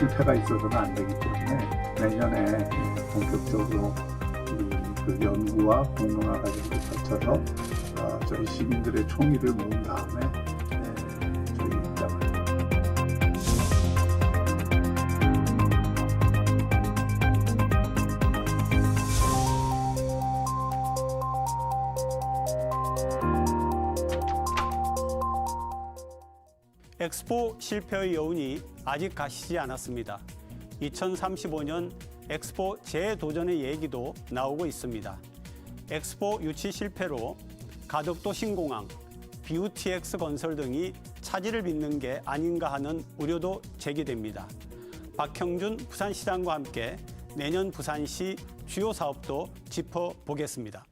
실패가 있어서는 안 되기 때문에 내년에 본격적으로 그 연구와 공론화 과정을 거쳐서 저희 시민들의 총의를 모은 다음에 저희 입장을 엑스포 실패의 여운이 아직 가시지 않았습니다. 2035년 엑스포 재도전의 얘기도 나오고 있습니다. 엑스포 유치 실패로 가덕도 신공항, BUTX 건설 등이 차질을 빚는 게 아닌가 하는 우려도 제기됩니다. 박형준 부산시장과 함께 내년 부산시 주요 사업도 짚어보겠습니다.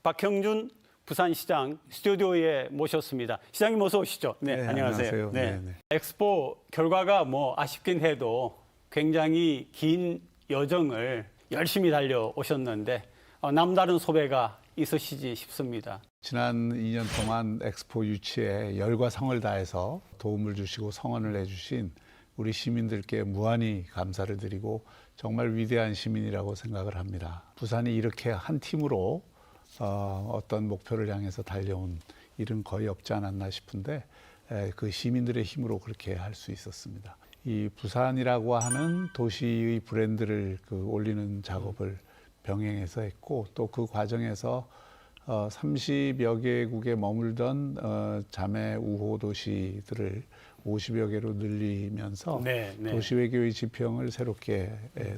박형준 부산시장 스튜디오에 모셨습니다. 시장님 어서 오시죠. 네, 안녕하세요. 네. 엑스포 결과가 아쉽긴 해도 굉장히 긴 여정을 열심히 달려오셨는데 남다른 소배가 있으시지 싶습니다. 지난 2년 동안 엑스포 유치에 열과 성을 다해서 도움을 주시고 성원을 내주신 우리 시민들께 무한히 감사를 드리고 정말 위대한 시민이라고 생각을 합니다. 부산이 이렇게 한 팀으로 어떤 목표를 향해서 달려온 일은 거의 없지 않았나 싶은데 그 시민들의 힘으로 그렇게 할 수 있었습니다. 이 부산이라고 하는 도시의 브랜드를 올리는 작업을 병행해서 했고 또 그 과정에서 30여 개국에 머물던 자매 우호 도시들을 50여 개로 늘리면서 도시 외교의 지평을 새롭게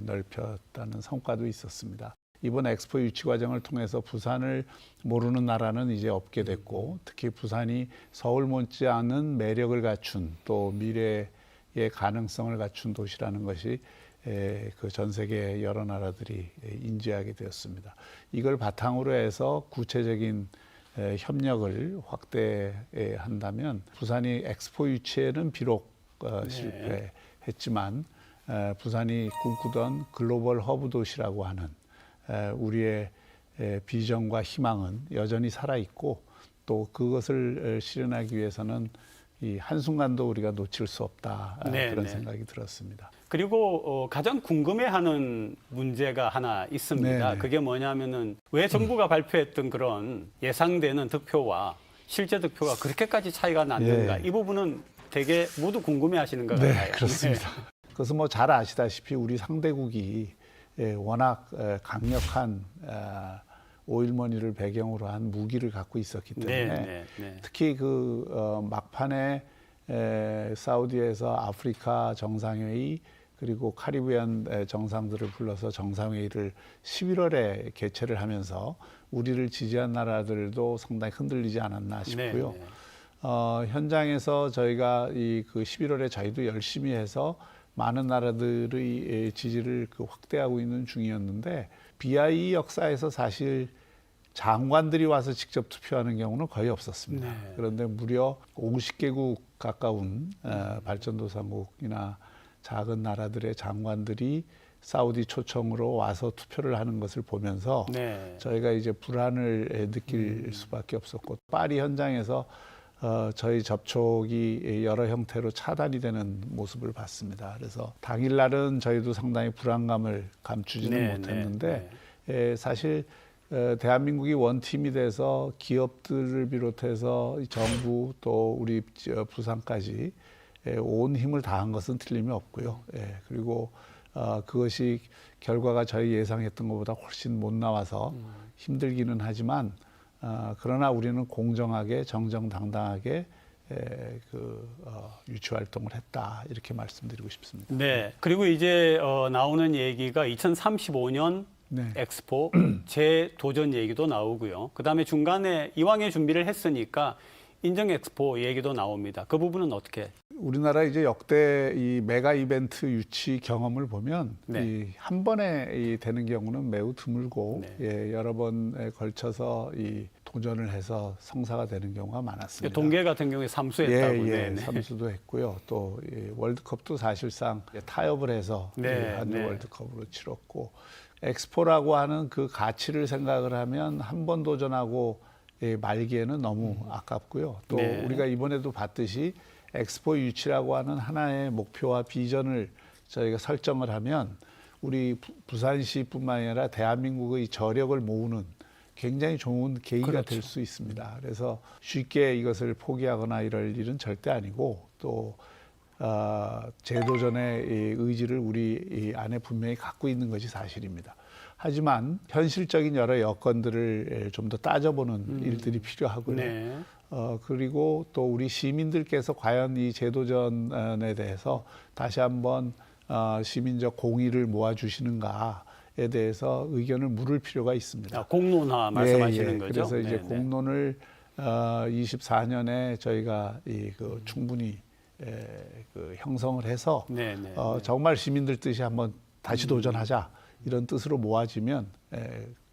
넓혔다는 성과도 있었습니다. 이번 엑스포 유치 과정을 통해서 부산을 모르는 나라는 이제 없게 됐고 특히 부산이 서울 못지않은 매력을 갖춘 또 미래의 가능성을 갖춘 도시라는 것이 그 전 세계 여러 나라들이 인지하게 되었습니다. 이걸 바탕으로 해서 구체적인 협력을 확대한다면 부산이 엑스포 유치에는 비록 실패했지만 부산이 꿈꾸던 글로벌 허브 도시라고 하는 우리의 비전과 희망은 여전히 살아있고 또 그것을 실현하기 위해서는 이 한순간도 우리가 놓칠 수 없다 그런 생각이 들었습니다. 그리고 가장 궁금해하는 문제가 하나 있습니다. 그게 뭐냐면은 왜 정부가 발표했던 그런 예상되는 득표와 실제 득표가 그렇게까지 차이가 났는가 이 부분은 되게 모두 궁금해하시는 것 같아요. 그렇습니다. 그래서 잘 아시다시피 우리 상대국이 워낙 강력한 오일머니를 배경으로 한 무기를 갖고 있었기 때문에 특히 막판에 사우디에서 아프리카 정상회의 그리고 카리비안 정상들을 불러서 정상회의를 11월에 개최를 하면서 우리를 지지한 나라들도 상당히 흔들리지 않았나 싶고요. 현장에서 저희가 그 11월에 저희도 열심히 해서 많은 나라들의 지지를 확대하고 있는 중이었는데 BIE 역사에서 사실 장관들이 와서 직접 투표하는 경우는 거의 없었습니다. 그런데 무려 50개국 가까운 발전도상국이나 작은 나라들의 장관들이 사우디 초청으로 와서 투표를 하는 것을 보면서 저희가 이제 불안을 느낄 수밖에 없었고 파리 현장에서 저희 접촉이 여러 형태로 차단이 되는 모습을 봤습니다. 그래서 당일날은 저희도 상당히 불안감을 감추지는 못했는데 사실 대한민국이 원팀이 돼서 기업들을 비롯해서 정부 또 우리 부산까지 온 힘을 다한 것은 틀림이 없고요. 그리고 그것이 결과가 저희 예상했던 것보다 훨씬 못 나와서 힘들기는 하지만 그러나 우리는 공정하게 정정당당하게 유치 활동을 했다 이렇게 말씀드리고 싶습니다. 그리고 이제 나오는 얘기가 2035년 엑스포 재도전 얘기도 나오고요. 그다음에 중간에 이왕에 준비를 했으니까 인정 엑스포 얘기도 나옵니다. 그 부분은 어떻게? 우리나라 이제 역대 이 메가 이벤트 유치 경험을 보면 이 한 번에 되는 경우는 매우 드물고 여러 번에 걸쳐서 이 도전을 해서 성사가 되는 경우가 많았습니다. 동계 같은 경우에 삼수했다고. 삼수도 했고요. 또 월드컵도 사실상 타협을 해서 한일 월드컵으로 치렀고 엑스포라고 하는 그 가치를 생각을 하면 한 번 도전하고 말기에는 너무 아깝고요. 또 네. 우리가 이번에도 봤듯이 엑스포 유치라고 하는 하나의 목표와 비전을 저희가 설정을 하면 우리 부산시뿐만 아니라 대한민국의 저력을 모으는 굉장히 좋은 계기가 그렇죠. 될 수 있습니다. 그래서 쉽게 이것을 포기하거나 이럴 일은 절대 아니고 또 재도전의 이 의지를 우리 이 안에 분명히 갖고 있는 것이 사실입니다. 하지만 현실적인 여러 여건들을 좀 더 따져보는 일들이 필요하고요. 네. 그리고 또 우리 시민들께서 과연 이 재도전에 대해서 다시 한번 시민적 공의를 모아주시는가에 대해서 의견을 물을 필요가 있습니다. 공론화 말씀하시는 예. 거죠? 그래서 이제 네, 네. 공론을 24년에 저희가 충분히 형성을 해서 네, 네, 정말 시민들 뜻이 한번 다시 도전하자 이런 뜻으로 모아지면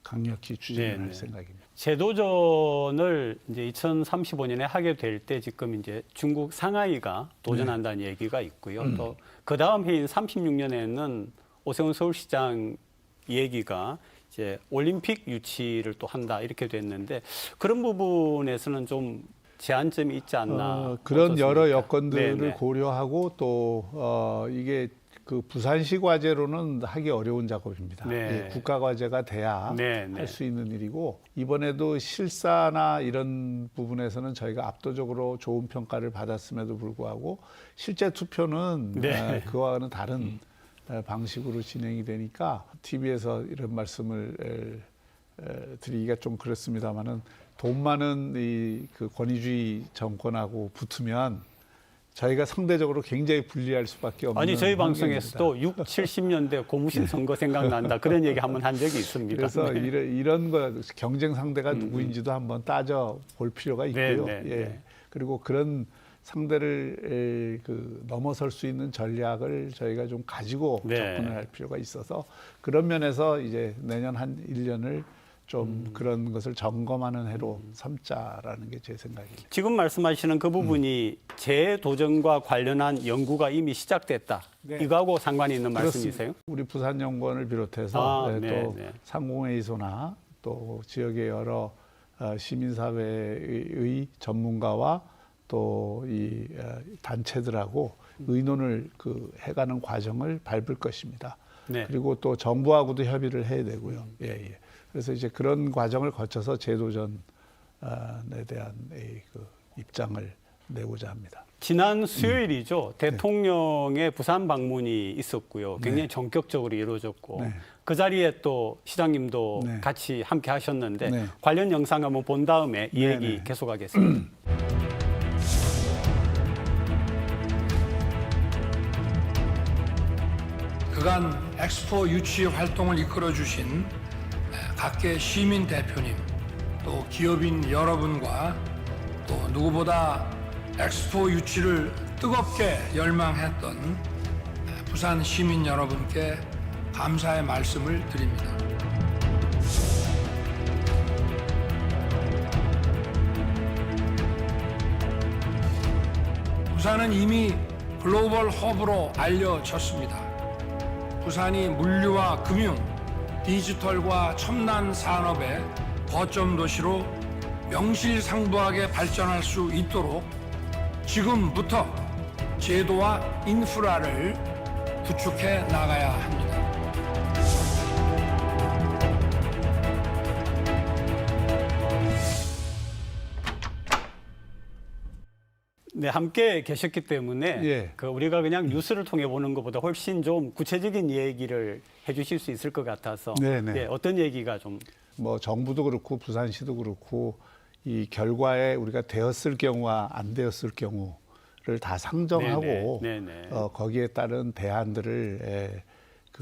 강력히 추진할 네, 네. 생각입니다. 재도전을 이제 2035년에 하게 될 때 지금 이제 중국 상하이가 도전한다는 얘기가 있고요. 또 그 다음 해인 36년에는 오세훈 서울시장 얘기가 이제 올림픽 유치를 또 한다 이렇게 됐는데 그런 부분에서는 좀 제한점이 있지 않나. 그런 어떻습니까? 여러 여건들을 네네. 고려하고 또 이게 그 부산시 과제로는 하기 어려운 작업입니다. 네. 국가 과제가 돼야 네, 네. 할 수 있는 일이고 이번에도 실사나 이런 부분에서는 저희가 압도적으로 좋은 평가를 받았음에도 불구하고 실제 투표는 네. 그와는 다른 방식으로 진행이 되니까 TV에서 이런 말씀을 드리기가 좀 그렇습니다만은 돈 많은 그 권위주의 정권하고 붙으면 저희가 상대적으로 굉장히 불리할 수밖에 없는 아니 저희 환경입니다. 방송에서도 6, 70년대 고무신 선거 생각난다 그런 얘기 한번 한 적이 있습니다. 그래서 네. 이런 거 경쟁 상대가 누구인지도 한번 따져 볼 필요가 있고요. 네, 네, 예. 네. 그리고 그런 상대를 넘어설 수 있는 전략을 저희가 좀 가지고 네. 접근을 할 필요가 있어서 그런 면에서 이제 내년 한 1년을 좀 그런 것을 점검하는 해로 삼자라는 게 제 생각입니다. 지금 말씀하시는 그 부분이 재도전과 관련한 연구가 이미 시작됐다. 네. 이거하고 상관이 있는 말씀이세요? 우리 부산연구원을 비롯해서 아, 네, 또 네. 상공회의소나 또 지역의 여러 시민사회의 전문가와 또 이 단체들하고 의논을 해가는 과정을 밟을 것입니다. 네. 그리고 또 정부하고도 협의를 해야 되고요. 예, 예. 그래서 이제 그런 과정을 거쳐서 재도전에 대한 입장을 내고자 합니다. 지난 수요일이죠. 대통령의 부산 방문이 있었고요. 굉장히 전격적으로 이루어졌고 네. 그 자리에 또 시장님도 네. 같이 함께 하셨는데 네. 관련 영상 한번 본 다음에 이 네, 얘기 네. 계속하겠습니다. 그간 엑스포 유치 활동을 이끌어 주신 각계 시민 대표님, 또 기업인 여러분과 또 누구보다 엑스포 유치를 뜨겁게 열망했던 부산 시민 여러분께 감사의 말씀을 드립니다. 부산은 이미 글로벌 허브로 알려졌습니다. 부산이 물류와 금융, 디지털과 첨단 산업의 거점 도시로 명실상부하게 발전할 수 있도록 지금부터 제도와 인프라를 구축해 나가야 합니다. 네, 함께 계셨기 때문에 예. 우리가 그냥 뉴스를 통해 보는 것보다 훨씬 좀 구체적인 얘기를 해주실 수 있을 것 같아서 네네. 예, 어떤 얘기가 좀 뭐 정부도 그렇고 부산시도 그렇고 이 결과에 우리가 되었을 경우와 안 되었을 경우를 다 상정하고 네네, 네네. 거기에 따른 대안들을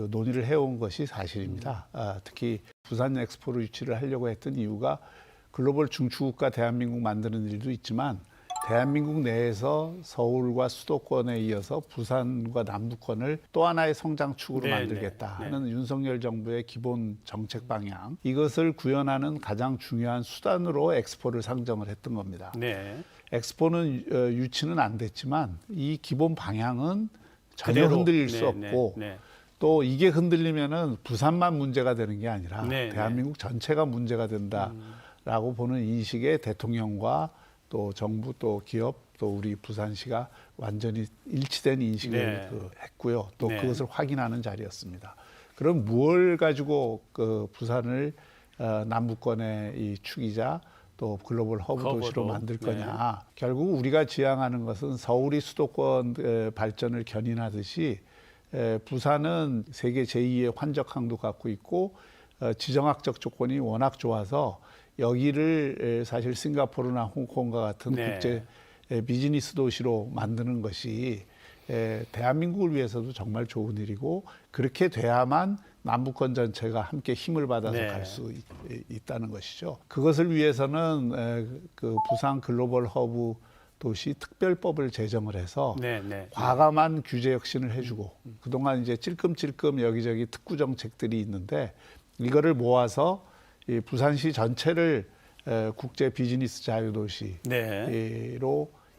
논의를 해온 것이 사실입니다. 특히 부산 엑스포를 유치를 하려고 했던 이유가 글로벌 중추국가 대한민국 만드는 일도 있지만 대한민국 내에서 서울과 수도권에 이어서 부산과 남부권을 또 하나의 성장축으로 네, 만들겠다 네, 하는 윤석열 정부의 기본 정책 방향, 이것을 구현하는 가장 중요한 수단으로 엑스포를 상정을 했던 겁니다. 네. 엑스포는 유치는 안 됐지만 이 기본 방향은 전혀 그대로. 흔들릴 네, 수 없고 네, 네. 또 이게 흔들리면은 부산만 문제가 되는 게 아니라 네, 대한민국 전체가 문제가 된다. 라고 보는 인식에 대통령과 또 정부 또 기업 또 우리 부산시가 완전히 일치된 인식을 네. 했고요. 또 네. 그것을 확인하는 자리였습니다. 그럼 무엇을 가지고 그 부산을 남부권의 이 축이자 또 글로벌 허브 도시로 만들 거냐. 결국 우리가 지향하는 것은 서울이 수도권 발전을 견인하듯이 부산은 세계 제2의 환적항도 갖고 있고 지정학적 조건이 워낙 좋아서 여기를 사실 싱가포르나 홍콩과 같은 네. 국제 비즈니스 도시로 만드는 것이 대한민국을 위해서도 정말 좋은 일이고 그렇게 돼야만 남북권 전체가 함께 힘을 받아서 네. 갈 수 있다는 것이죠. 그것을 위해서는 그 부산 글로벌 허브 도시 특별법을 제정을 해서 네, 네. 과감한 규제 혁신을 해주고 그동안 이제 찔끔찔끔 여기저기 특구 정책들이 있는데 이거를 모아서 이 부산시 전체를 국제 비즈니스 자유도시로 네.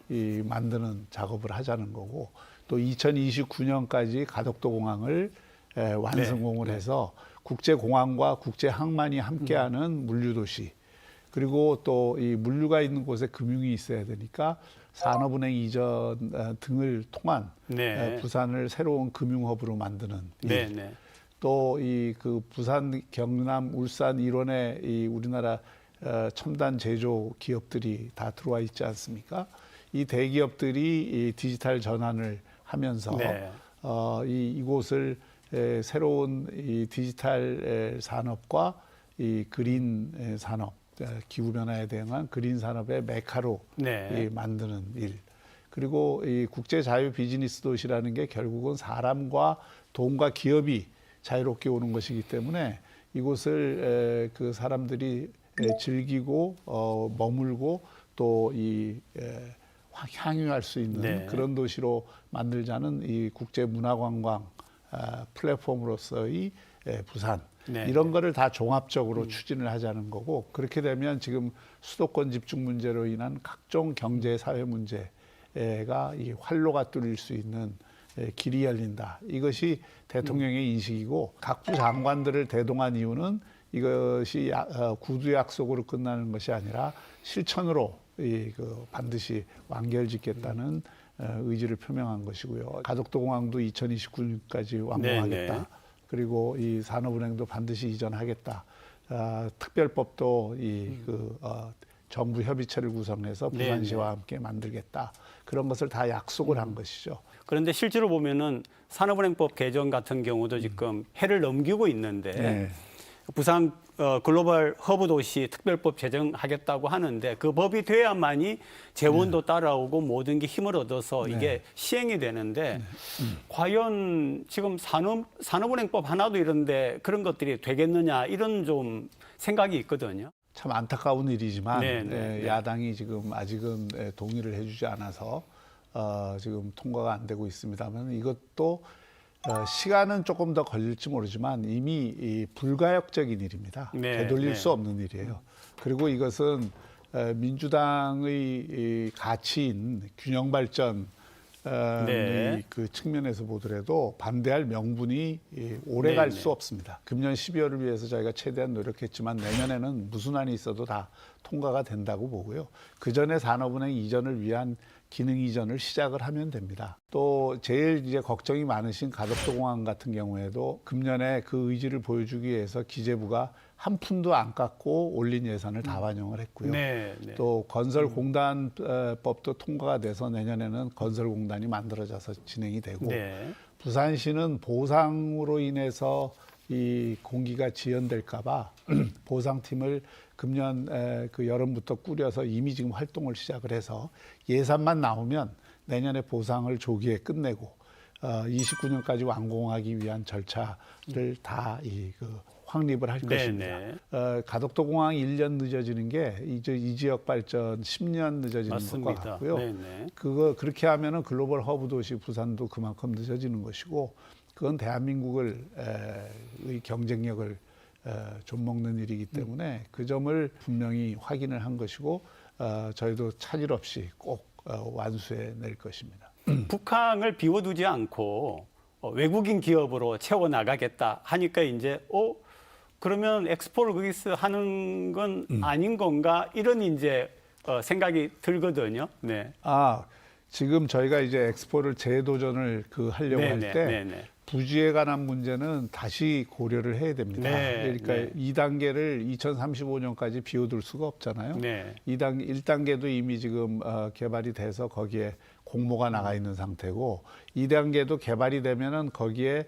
이 만드는 작업을 하자는 거고 또 2029년까지 가덕도 공항을 완성공을 네. 해서 국제 공항과 국제 항만이 함께하는 물류도시 그리고 또 이 물류가 있는 곳에 금융이 있어야 되니까 산업은행 이전 등을 통한 네. 부산을 새로운 금융허브로 만드는 네, 일. 네. 또 이 그 부산, 경남, 울산 일원에 이 우리나라 첨단 제조 기업들이 다 들어와 있지 않습니까? 이 대기업들이 이 디지털 전환을 하면서 네. 이곳을 새로운 이 디지털 산업과 이 그린 산업, 기후 변화에 대응한 그린 산업의 메카로 네. 만드는 일. 그리고 이 국제 자유 비즈니스 도시라는 게 결국은 사람과 돈과 기업이 자유롭게 오는 것이기 때문에 이곳을 그 사람들이 즐기고 머물고 또 이 향유할 수 있는 네. 그런 도시로 만들자는 이 국제 문화관광 플랫폼으로서의 부산 네. 이런 거를 다 종합적으로 추진을 하자는 거고 그렇게 되면 지금 수도권 집중 문제로 인한 각종 경제 사회 문제가 이 활로가 뚫릴 수 있는 길이 열린다. 이것이 대통령의 인식이고 각 부 장관들을 대동한 이유는 이것이 구두 약속으로 끝나는 것이 아니라 실천으로 반드시 완결짓겠다는 의지를 표명한 것이고요. 가덕도 공항도 2029년까지 완공하겠다. 네, 네. 그리고 이 산업은행도 반드시 이전하겠다. 특별법도 정부 협의체를 구성해서 부산시와 함께 만들겠다. 그런 것을 다 약속을 한 것이죠. 그런데 실제로 보면은 산업은행법 개정 같은 경우도 지금 해를 넘기고 있는데 네. 부산 글로벌 허브 도시 특별법 제정하겠다고 하는데 그 법이 돼야만이 재원도 따라오고 모든 게 힘을 얻어서 이게 시행이 되는데 과연 지금 산업은행법 하나도 이런데 그런 것들이 되겠느냐 이런 좀 생각이 있거든요. 참 안타까운 일이지만 네. 야당이 지금 아직은 동의를 해주지 않아서 지금 통과가 안 되고 있습니다만 이것도 시간은 조금 더 걸릴지 모르지만 이미 이 불가역적인 일입니다. 네, 되돌릴 네. 수 없는 일이에요. 그리고 이것은 민주당의 이 가치인 균형 발전 네. 그 측면에서 보더라도 반대할 명분이 오래 갈 수 없습니다. 금년 12월을 위해서 저희가 최대한 노력했지만 내년에는 무슨 한이 있어도 다 통과가 된다고 보고요. 그 전에 산업은행 이전을 위한 기능 이전을 시작을 하면 됩니다. 또 제일 이제 걱정이 많으신 가덕도 공항 같은 경우에도 금년에 그 의지를 보여주기 위해서 기재부가 한 푼도 안 깎고 올린 예산을 다 반영을 했고요. 네. 또 건설공단법도 통과가 돼서 내년에는 건설공단이 만들어져서 진행이 되고 네. 부산시는 보상으로 인해서 이 공기가 지연될까 봐 보상팀을 금년 그 여름부터 꾸려서 이미 지금 활동을 시작을 해서 예산만 나오면 내년에 보상을 조기에 끝내고 29년까지 완공하기 위한 절차를 다 확립을 할 것입니다. 가덕도 공항 1년 늦어지는 게 이제 이 지역 발전 10년 늦어지는 맞습니다. 것과 같고요. 네네. 그렇게 하면은 글로벌 허브 도시 부산도 그만큼 늦어지는 것이고 그건 대한민국의 경쟁력을 좀 먹는 일이기 때문에 그 점을 분명히 확인을 한 것이고 저희도 차질 없이 꼭 완수해 낼 것입니다. 북한을 비워두지 않고 외국인 기업으로 채워나가겠다 하니까 이제 그러면 엑스포를 거기서 하는 건 아닌 건가? 이런 이제 생각이 들거든요. 네. 지금 저희가 이제 엑스포를 재도전을 하려고 할 때 네네. 부지에 관한 문제는 다시 고려를 해야 됩니다. 네, 그러니까 2단계를 2035년까지 비워둘 수가 없잖아요. 네. 1단계도 이미 지금 개발이 돼서 거기에 공모가 나가 있는 상태고 2단계도 개발이 되면은 거기에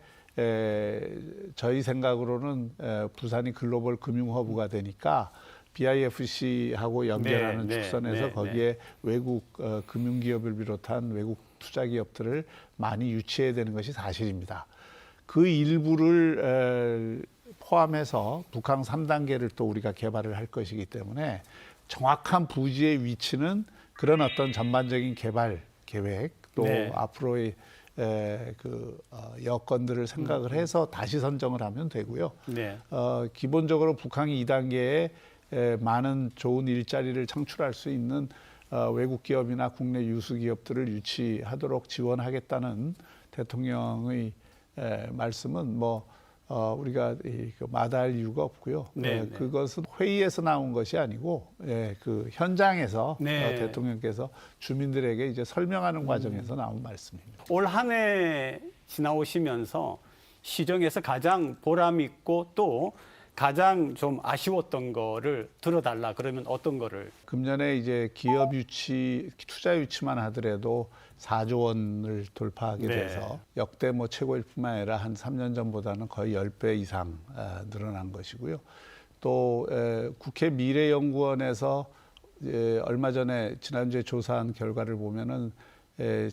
저희 생각으로는 부산이 글로벌 금융 허브가 되니까 BIFC하고 연결하는 네, 축선에서 네, 거기에 외국 금융기업을 비롯한 외국 투자기업들을 많이 유치해야 되는 것이 사실입니다. 그 일부를 포함해서 북항 3단계를 또 우리가 개발을 할 것이기 때문에 정확한 부지의 위치는 그런 어떤 전반적인 개발 계획 또 네. 앞으로의 여건들을 생각을 해서 다시 선정을 하면 되고요. 네. 기본적으로 북한이 2단계에 많은 좋은 일자리를 창출할 수 있는 외국 기업이나 국내 유수 기업들을 유치하도록 지원하겠다는 대통령의 말씀은 우리가 마다할 이유가 없고요. 네, 그것은 회의에서 나온 것이 아니고 그 현장에서 네. 대통령께서 주민들에게 이제 설명하는 과정에서 나온 말씀입니다. 올 한 해 지나오시면서 시정에서 가장 보람 있고 또 가장 좀 아쉬웠던 거를 들어달라 그러면 어떤 거를? 금년에 이제 기업 유치, 투자 유치만 하더라도 4조 원을 돌파하게 네. 돼서 역대 최고일 뿐만 아니라 한 3년 전보다는 거의 10배 이상 늘어난 것이고요. 또 국회 미래연구원에서 얼마 전에 지난주에 조사한 결과를 보면은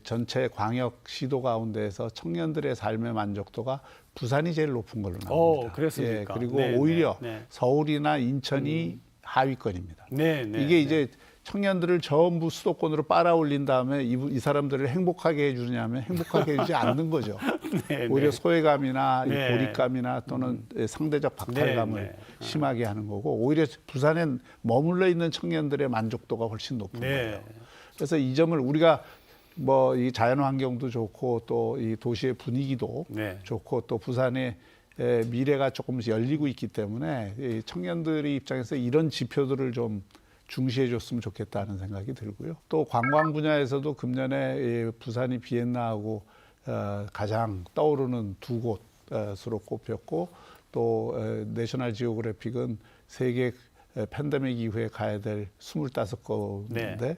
전체 광역 시도 가운데에서 청년들의 삶의 만족도가 부산이 제일 높은 걸로 나옵니다. 그렇습니까? 그리고 네, 오히려 네. 서울이나 인천이 하위권입니다. 네, 이게 이제 청년들을 전부 수도권으로 빨아올린 다음에 이 사람들을 행복하게 해주냐면 행복하게 해주지 않는 거죠. 네, 오히려 네. 소외감이나 이 네. 고립감이나 또는 상대적 박탈감을 네, 네. 심하게 하는 거고 오히려 부산에 머물러 있는 청년들의 만족도가 훨씬 높은 네. 거예요. 그래서 이 점을 우리가 이 자연 환경도 좋고 또 이 도시의 분위기도 네. 좋고 또 부산의 미래가 조금 열리고 있기 때문에 이 청년들의 입장에서 이런 지표들을 좀 중시해 줬으면 좋겠다는 생각이 들고요. 또 관광 분야에서도 금년에 부산이 비엔나하고 가장 떠오르는 두 곳으로 꼽혔고 또 내셔널 지오그래픽은 세계 팬데믹 이후에 가야 될 25곳인데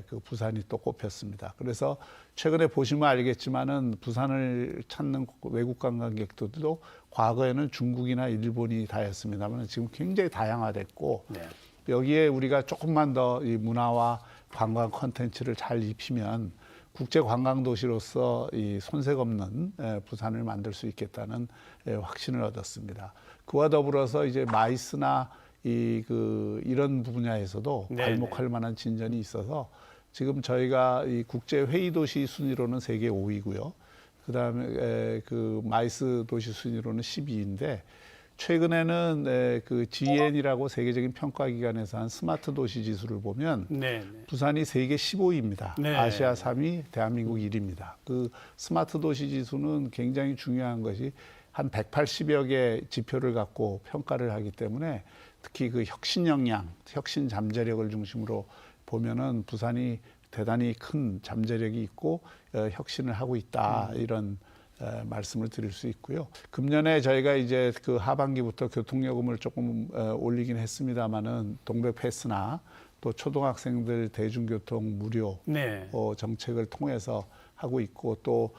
그 부산이 또 꼽혔습니다. 그래서 최근에 보시면 알겠지만은 부산을 찾는 외국 관광객들도 과거에는 중국이나 일본이 다였습니다만 지금 굉장히 다양화됐고 네. 여기에 우리가 조금만 더 이 문화와 관광 콘텐츠를 잘 입히면 국제 관광 도시로서 이 손색 없는 부산을 만들 수 있겠다는 확신을 얻었습니다. 그와 더불어서 이제 마이스나 이런 분야에서도 네, 발목할 만한 진전이 있어서 지금 저희가 이 국제 회의 도시 순위로는 세계 5위고요. 그다음에 그 마이스 도시 순위로는 12위인데 최근에는 그 GN이라고 세계적인 평가 기관에서 한 스마트 도시 지수를 보면 네. 부산이 세계 15위입니다. 네. 아시아 3위, 대한민국 1위입니다. 그 스마트 도시 지수는 굉장히 중요한 것이 한 180여 개 지표를 갖고 평가를 하기 때문에 특히 그 혁신 역량, 혁신 잠재력을 중심으로 보면은 부산이 대단히 큰 잠재력이 있고 혁신을 하고 있다 이런 말씀을 드릴 수 있고요. 금년에 저희가 이제 그 하반기부터 교통요금을 조금 올리긴 했습니다만은 동백 패스나 또 초등학생들 대중교통 무료 네. 정책을 통해서 하고 있고 또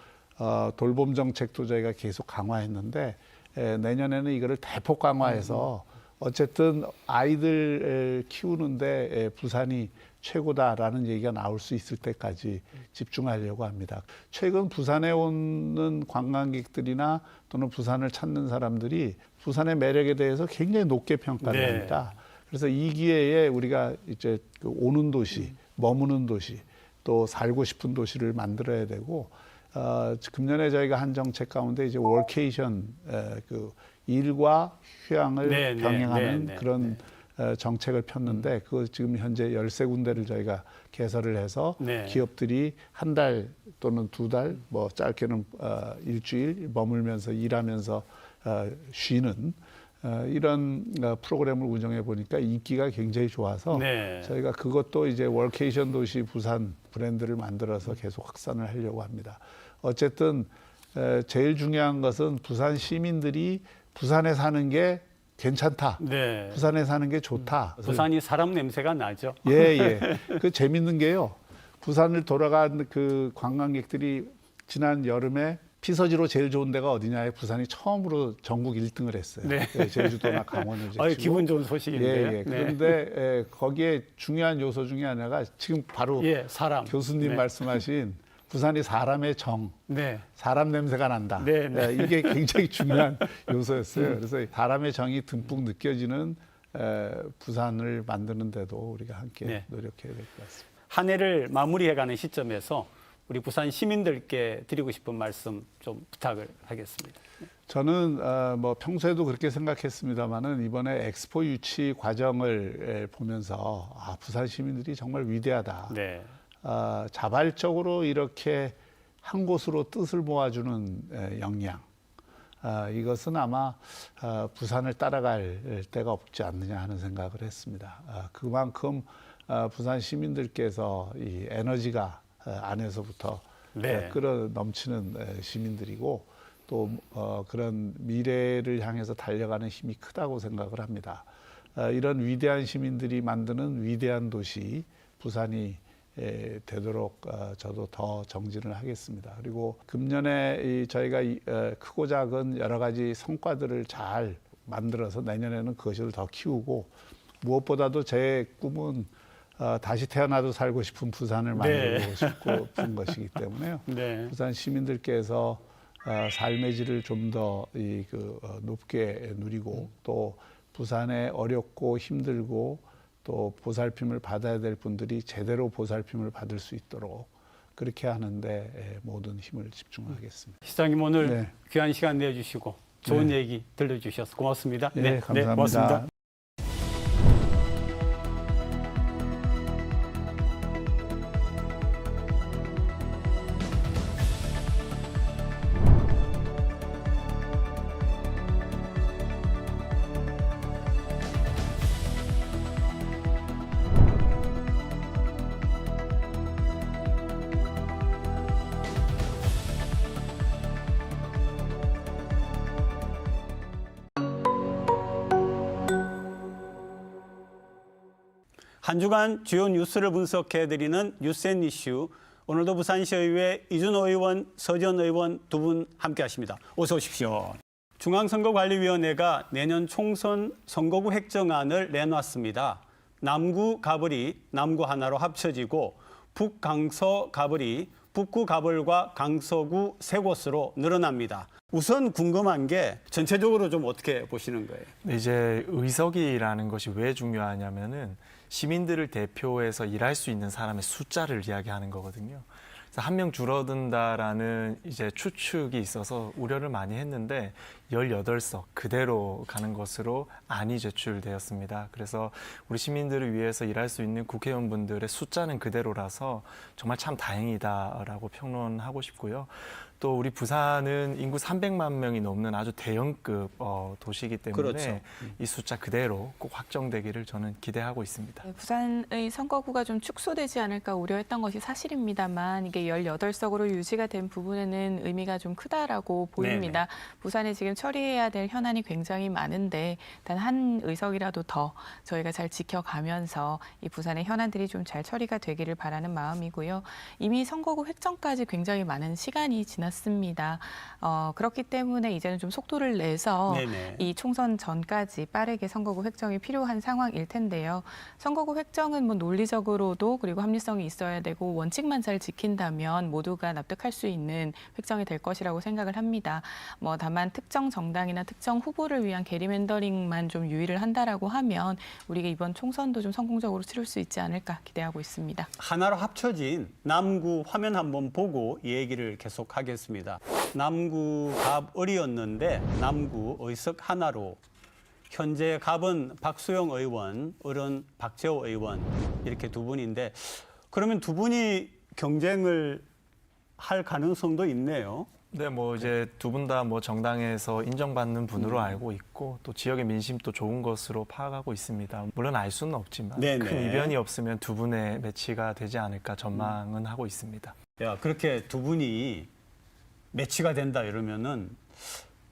돌봄 정책도 저희가 계속 강화했는데 내년에는 이거를 대폭 강화해서 어쨌든 아이들 키우는데 부산이 최고다라는 얘기가 나올 수 있을 때까지 집중하려고 합니다. 최근 부산에 오는 관광객들이나 또는 부산을 찾는 사람들이 부산의 매력에 대해서 굉장히 높게 평가를 네. 합니다. 그래서 이 기회에 우리가 이제 그 오는 도시, 머무는 도시, 또 살고 싶은 도시를 만들어야 되고 금년에 저희가 한 정책 가운데 이제 월케이션 그 일과 휴양을 병행하는 그런 정책을 폈는데 그거 지금 현재 13군데를 저희가 개설을 해서 기업들이 한 달 또는 두 달 짧게는 일주일 머물면서 일하면서 쉬는 이런 프로그램을 운영해 보니까 인기가 굉장히 좋아서 네. 저희가 그것도 이제 월케이션 도시 부산 브랜드를 만들어서 계속 확산을 하려고 합니다. 어쨌든 제일 중요한 것은 부산 시민들이 부산에 사는 게 괜찮다. 네. 부산에 사는 게 좋다. 부산이 사람 냄새가 나죠. 예, 예. 그 재밌는 게요. 부산을 돌아간 그 관광객들이 지난 여름에 피서지로 제일 좋은 데가 어디냐에 부산이 처음으로 전국 1등을 했어요. 네. 예, 제주도나 강원을 제치고. 기분 좋은 소식인데요. 예, 예. 네. 그런데 거기에 중요한 요소 중에 하나가 지금 바로 예, 사람. 교수님 네. 말씀하신 부산이 사람의 정, 네. 사람 냄새가 난다. 네, 네. 예, 이게 굉장히 중요한 요소였어요. 그래서 사람의 정이 듬뿍 느껴지는 부산을 만드는 데도 우리가 함께 네. 노력해야 될 것 같습니다. 한 해를 마무리해가는 시점에서 우리 부산 시민들께 드리고 싶은 말씀 좀 부탁을 하겠습니다. 저는 뭐 평소에도 그렇게 생각했습니다만은 이번에 엑스포 유치 과정을 보면서 부산 시민들이 정말 위대하다. 네. 자발적으로 이렇게 한 곳으로 뜻을 모아주는 역량. 이것은 아마 부산을 따라갈 때가 없지 않느냐 하는 생각을 했습니다. 그만큼 부산 시민들께서 이 에너지가 안에서부터 네. 끌어 넘치는 시민들이고 또 그런 미래를 향해서 달려가는 힘이 크다고 생각을 합니다. 이런 위대한 시민들이 만드는 위대한 도시 부산이 되도록 저도 더 정진을 하겠습니다. 그리고 금년에 저희가 크고 작은 여러 가지 성과들을 잘 만들어서 내년에는 그것을 더 키우고 무엇보다도 제 꿈은 다시 태어나도 살고 싶은 부산을 만들고 싶은 것이기 때문에요. 네. 부산 시민들께서 삶의 질을 좀 더 높게 누리고 또 부산에 어렵고 힘들고 또 보살핌을 받아야 될 분들이 제대로 보살핌을 받을 수 있도록 그렇게 하는데 모든 힘을 집중하겠습니다. 시장님 오늘 네. 귀한 시간 내주시고 좋은 네. 얘기 들려주셔서 고맙습니다. 네, 감사합니다. 고맙습니다. 한 주간 주요 뉴스를 분석해드리는 뉴스앤이슈. 오늘도 부산시의회 이준호 의원, 서지원 의원 두 분 함께하십니다. 어서 오십시오. 중앙선거관리위원회가 내년 총선 선거구 획정안을 내놨습니다. 남구 가벌이 남구 하나로 합쳐지고 북강서 가벌이 북구 가벌과 강서구 세 곳으로 늘어납니다. 우선 궁금한 게 전체적으로 좀 어떻게 보시는 거예요? 이제 의석이라는 것이 왜 중요하냐면은 시민들을 대표해서 일할 수 있는 사람의 숫자를 이야기하는 거거든요. 그래서 한 명 줄어든다라는 이제 추측이 있어서 우려를 많이 했는데 18석 그대로 가는 것으로 안이 제출되었습니다. 그래서 우리 시민들을 위해서 일할 수 있는 국회의원분들의 숫자는 그대로라서 정말 참 다행이다라고 평론하고 싶고요. 또 우리 부산은 인구 300만 명이 넘는 아주 대형급 도시이기 때문에 그렇죠. 이 숫자 그대로 꼭 확정되기를 저는 기대하고 있습니다. 네, 부산의 선거구가 좀 축소되지 않을까 우려했던 것이 사실입니다만 이게 18석으로 유지가 된 부분에는 의미가 좀 크다라고 보입니다. 부산에 지금 처리해야 될 현안이 굉장히 많은데 단 한 의석이라도 더 저희가 잘 지켜가면서 이 부산의 현안들이 좀 잘 처리가 되기를 바라는 마음이고요. 이미 선거구 획정까지 굉장히 많은 시간이 지났습니다. 그렇기 때문에 이제는 좀 속도를 내서 네네. 이 총선 전까지 빠르게 선거구 획정이 필요한 상황일 텐데요. 선거구 획정은 뭐 논리적으로도 그리고 합리성이 있어야 되고 원칙만 잘 지킨다면 모두가 납득할 수 있는 획정이 될 것이라고 생각을 합니다. 뭐 다만 특정 정당이나 특정 후보를 위한 게리맨더링만 좀 유의를 한다라고 하면 우리가 이번 총선도 좀 성공적으로 치룰 수 있지 않을까 기대하고 있습니다. 하나로 합쳐진 남구 화면 한번 보고 이 얘기를 계속하겠습니다. 남구 갑을이었는데 남구 의석 하나로 현재 갑은 박수영 의원, 을은 박재호 의원 이렇게 두 분인데 그러면 두 분이 경쟁을 할 가능성도 있네요. 네, 뭐 이제 두 분 다 뭐 정당에서 인정받는 분으로 알고 있고 또 지역의 민심도 좋은 것으로 파악하고 있습니다. 물론 알 수는 없지만 네네. 큰 이변이 없으면 두 분의 매치가 되지 않을까 전망은 하고 있습니다. 야, 그렇게 두 분이 매치가 된다 이러면은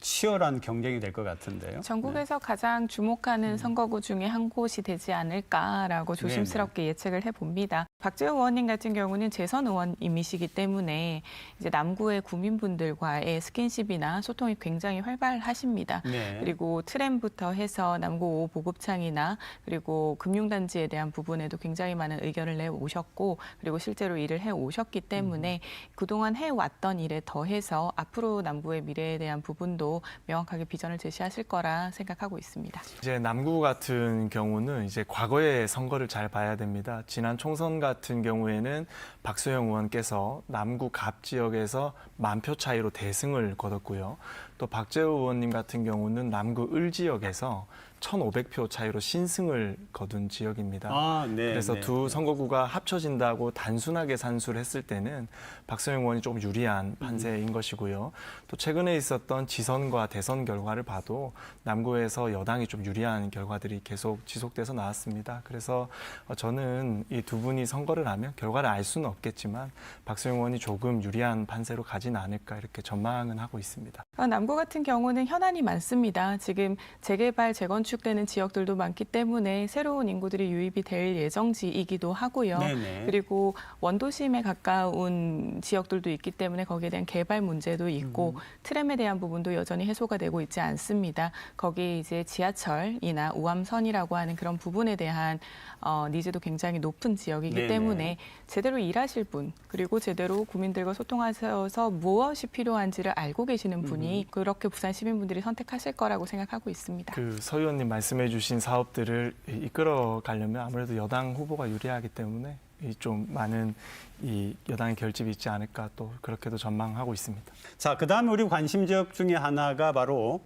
치열한 경쟁이 될 것 같은데요. 전국에서 가장 주목하는 선거구 중에 한 곳이 되지 않을까라고 조심스럽게 예측을 해봅니다. 박재우 의원님 같은 경우는 재선 의원님이시기 때문에 이제 남구의 구민분들과의 스킨십이나 소통이 굉장히 활발하십니다. 네. 그리고 트램부터 해서 남구 5 보급창이나 그리고 금융단지에 대한 부분에도 굉장히 많은 의견을 내오셨고 그리고 실제로 일을 해오셨기 때문에 그동안 해왔던 일에 더해서 앞으로 남구의 미래에 대한 부분도 명확하게 비전을 제시하실 거라 생각하고 있습니다. 이제 남구 같은 경우는 이제 과거의 선거를 잘 봐야 됩니다. 지난 총선 같은 경우에는 박소영 의원께서 남구 갑 지역에서 10,000표 차이로 대승을 거뒀고요. 또 박재우 의원님 같은 경우는 남구 을 지역에서 1,500표 차이로 신승을 거둔 지역입니다. 아, 네. 그래서 네. 두 선거구가 합쳐진다고 단순하게 산수를 했을 때는 박소영 의원이 조금 유리한 판세인 것이고요. 또 최근에 있었던 지선과 대선 결과를 봐도 남구에서 여당이 좀 유리한 결과들이 계속 지속돼서 나왔습니다. 그래서 저는 이 두 분이 선거를 하면 결과를 알 수는 없겠지만 박소영 의원이 조금 유리한 판세로 가진 않을까 이렇게 전망은 하고 있습니다. 남구 같은 경우는 현안이 많습니다. 지금 재개발, 재건축되는 지역들도 많기 때문에 새로운 인구들이 유입이 될 예정지이기도 하고요. 네네. 그리고 원도심에 가까운 지역들도 있기 때문에 거기에 대한 개발 문제도 있고 트램에 대한 부분도 여전히 해소가 되고 있지 않습니다. 거기 이제 지하철이나 우암선이라고 하는 그런 부분에 대한 니즈도 굉장히 높은 지역이기 네네. 때문에 제대로 일하실 분 그리고 제대로 국민들과 소통하셔서 무엇이 필요한지를 알고 계시는 분이 그렇게 부산 시민분들이 선택하실 거라고 생각하고 있습니다. 서 의원님 말씀해주신 사업들을 이끌어 가려면 아무래도 여당 후보가 유리하기 때문에 좀 많은 이 여당의 결집이 있지 않을까 또 그렇게도 전망하고 있습니다. 자, 그다음에 우리 관심 지역 중에 하나가 바로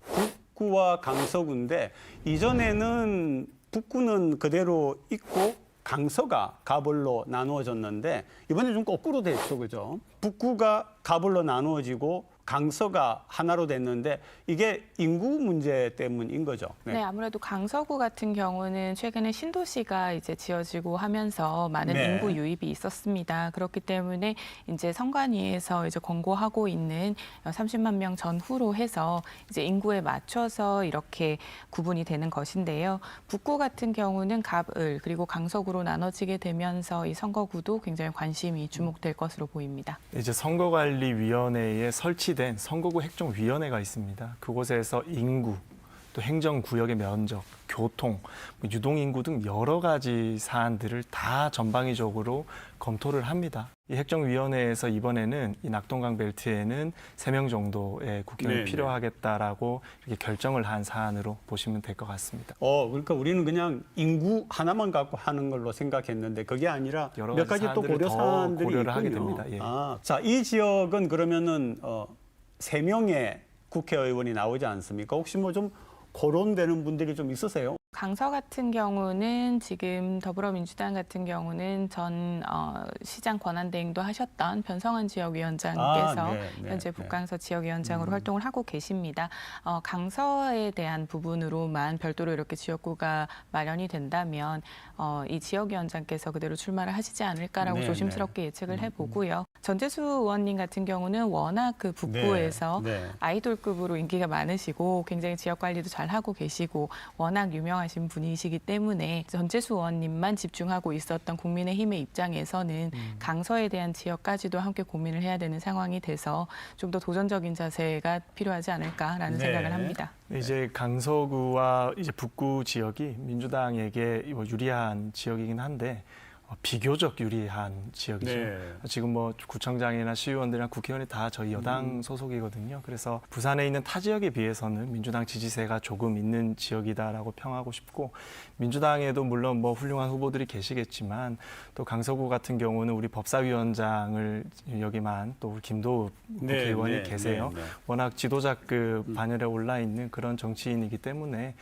북구와 강서구인데 이전에는 북구는 그대로 있고 강서가 가벌로 나누어졌는데 이번에 좀 거꾸로 됐죠, 그죠? 북구가 가벌로 나누어지고 강서가 하나로 됐는데 이게 인구 문제 때문인 거죠. 네, 아무래도 강서구 같은 경우는 최근에 신도시가 이제 지어지고 하면서 많은 네. 인구 유입이 있었습니다. 그렇기 때문에 이제 선관위에서 이제 권고하고 있는 30만 명 전후로 해서 이제 인구에 맞춰서 이렇게 구분이 되는 것인데요. 북구 같은 경우는 갑을 그리고 강서구로 나눠지게 되면서 이 선거구도 굉장히 관심이 주목될 것으로 보입니다. 이제 선거관리위원회에 설치된 선거구 행정위원회가 있습니다. 그곳에서 인구, 또 행정구역의 면적, 교통, 유동인구 등 여러 가지 사안들을 다 전방위적으로 검토를 합니다. 이 행정위원회에서 이번에는 이 낙동강 벨트에는 3명 정도의 국회의원이 네네. 필요하겠다라고 이렇게 결정을 한 사안으로 보시면 될 것 같습니다. 그러니까 우리는 그냥 인구 하나만 갖고 하는 걸로 생각했는데 그게 아니라 여러 몇 가지 가지 또 사안들을 고려 더 사안들이 고려를 하게 있군요. 됩니다. 예. 자, 이 지역은 그러면은 3명의 국회의원이 나오지 않습니까? 혹시 뭐 좀 거론되는 분들이 좀 있으세요? 강서 같은 경우는 지금 더불어민주당 같은 경우는 전 시장 권한대행도 하셨던 변성환 지역위원장께서 현재 북강서 지역위원장으로 활동을 하고 계십니다. 강서에 대한 부분으로만 별도로 이렇게 지역구가 마련이 된다면 이 지역위원장께서 그대로 출마를 하시지 않을까라고 네, 조심스럽게 예측을 해보고요. 전재수 의원님 같은 경우는 워낙 그 북구에서 아이돌급으로 인기가 많으시고 굉장히 지역 관리도 잘 하고 계시고 워낙 유명하신 분이시기 때문에 전재수 의원님만 집중하고 있었던 국민의힘의 입장에서는 강서에 대한 지역까지도 함께 고민을 해야 되는 상황이 돼서 좀 더 도전적인 자세가 필요하지 않을까라는 생각을 합니다. 이제 강서구와 이제 북구 지역이 민주당에게 유리한 지역이긴 한데 비교적 유리한 지역이죠. 네. 지금 뭐 구청장이나 시의원들이나 국회의원이 다 저희 여당 소속이거든요. 그래서 부산에 있는 타 지역에 비해서는 민주당 지지세가 조금 있는 지역이다라고 평하고 싶고 민주당에도 물론 뭐 훌륭한 후보들이 계시겠지만 또 강서구 같은 경우는 우리 법사위원장을 여기만 또 우리 김도읍 국회의원이 계세요. 워낙 지도자급 반열에 올라 있는 그런 정치인이기 때문에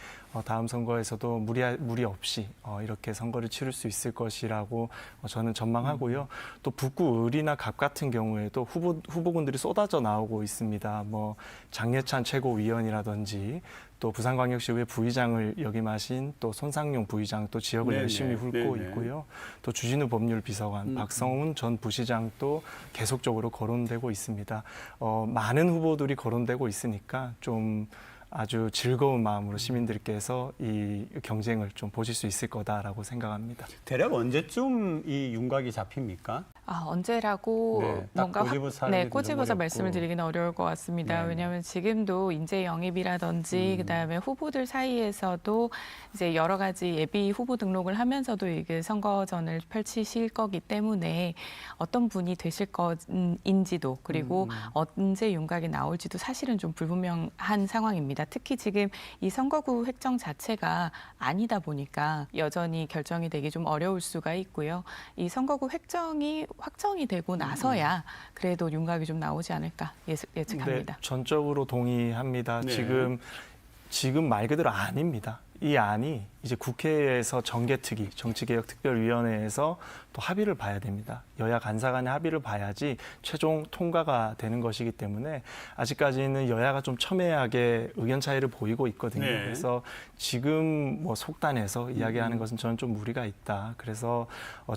다음 선거에서도 무리 없이 이렇게 선거를 치를 수 있을 것이라고 거라고 저는 전망하고요. 또 북구 을이나 갑 같은 경우에도 후보군들이 쏟아져 나오고 있습니다. 뭐 장예찬 최고위원이라든지 또 부산광역시의회 부의장을 역임하신 또 손상용 부의장 또 지역을 네네. 열심히 훑고 네네. 있고요. 또 주진우 법률비서관, 박성훈 전 부시장도 계속적으로 거론되고 있습니다. 많은 후보들이 거론되고 있으니까 좀 아주 즐거운 마음으로 시민들께서 이 경쟁을 좀 보실 수 있을 거다라고 생각합니다. 대략 언제쯤 이 윤곽이 잡힙니까? 언제라고 네, 딱 뭔가 꼬집어서 네, 하기도 좀 꼬집어서 어렵고. 말씀을 드리기는 어려울 것 같습니다. 네. 왜냐하면 지금도 인재 영입이라든지 그다음에 후보들 사이에서도 이제 여러 가지 예비 후보 등록을 하면서도 이게 선거전을 펼치실 거기 때문에 어떤 분이 되실 것인지도 그리고 언제 윤곽이 나올지도 사실은 좀 불분명한 상황입니다. 특히 지금 이 선거구 획정 자체가 아니다 보니까 여전히 결정이 되기 좀 어려울 수가 있고요. 이 선거구 획정이 확정이 되고 나서야 그래도 윤곽이 좀 나오지 않을까 예측합니다. 네, 전적으로 동의합니다. 네. 지금 말 그대로 안입니다. 이 안이 이제 국회에서 정개특위, 정치개혁특별위원회에서 또 합의를 봐야 됩니다. 여야 간사 간의 합의를 봐야지 최종 통과가 되는 것이기 때문에 아직까지는 여야가 좀 첨예하게 의견 차이를 보이고 있거든요. 네. 그래서 지금 뭐 속단해서 이야기하는 것은 저는 좀 무리가 있다. 그래서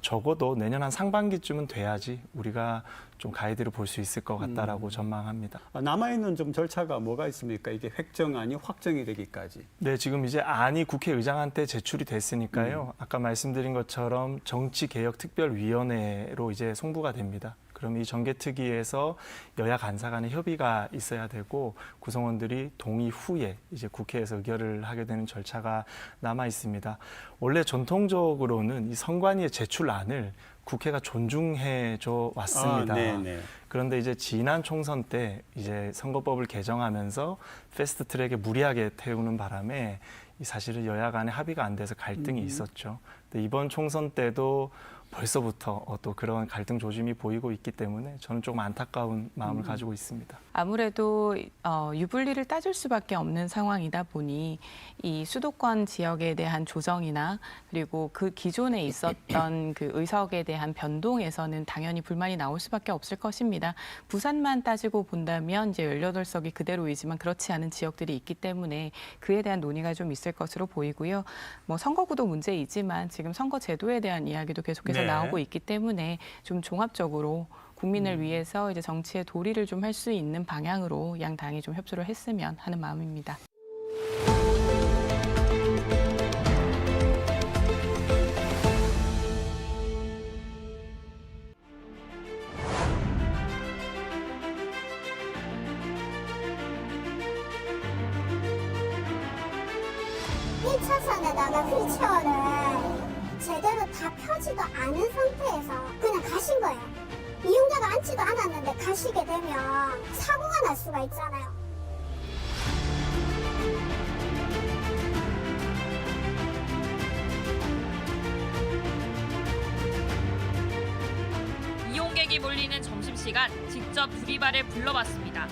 적어도 내년 한 상반기쯤은 돼야지 우리가 좀 가이드를 볼 수 있을 것 같다라고 전망합니다. 남아있는 좀 절차가 뭐가 있습니까? 이게 획정안이 확정이 되기까지. 네, 지금 이제 안이 국회의장한테 제출이 됐으니까요. 아까 말씀드린 것처럼 정치개혁특별위원회로 이제 송부가 됩니다. 그럼 이 정개특위에서 여야 간사 간의 협의가 있어야 되고 구성원들이 동의 후에 이제 국회에서 의결을 하게 되는 절차가 남아 있습니다. 원래 전통적으로는 이 선관위의 제출안을 국회가 존중해 줘 왔습니다. 네네. 그런데 이제 지난 총선 때 이제 선거법을 개정하면서 패스트 트랙에 무리하게 태우는 바람에 이 사실은 여야 간의 합의가 안 돼서 갈등이 있었죠. 근데 이번 총선 때도 벌써부터 또 그런 갈등 조짐이 보이고 있기 때문에 저는 조금 안타까운 마음을 가지고 있습니다. 아무래도 유불리를 따질 수밖에 없는 상황이다 보니 이 수도권 지역에 대한 조정이나 그리고 그 기존에 있었던 그 의석에 대한 변동에서는 당연히 불만이 나올 수밖에 없을 것입니다. 부산만 따지고 본다면 이제 18석이 그대로이지만 그렇지 않은 지역들이 있기 때문에 그에 대한 논의가 좀 있을 것으로 보이고요. 뭐 선거구도 문제이지만 지금 선거 제도에 대한 이야기도 계속해서 네. 나오고 있기 때문에 좀 종합적으로 국민을 위해서 이제 정치의 도리를 좀 할 수 있는 방향으로 양 당이 좀 협조를 했으면 하는 마음입니다. 일 차선에다가 휠체어를 제대로 다 펴지도 않은 상태에서 그냥 가신 거예요. 이용자가 앉지도 않았는데 가시게 되면 사고가 날 수가 있잖아요. 이용객이 몰리는 점심시간 직접 두리발을 불러봤습니다.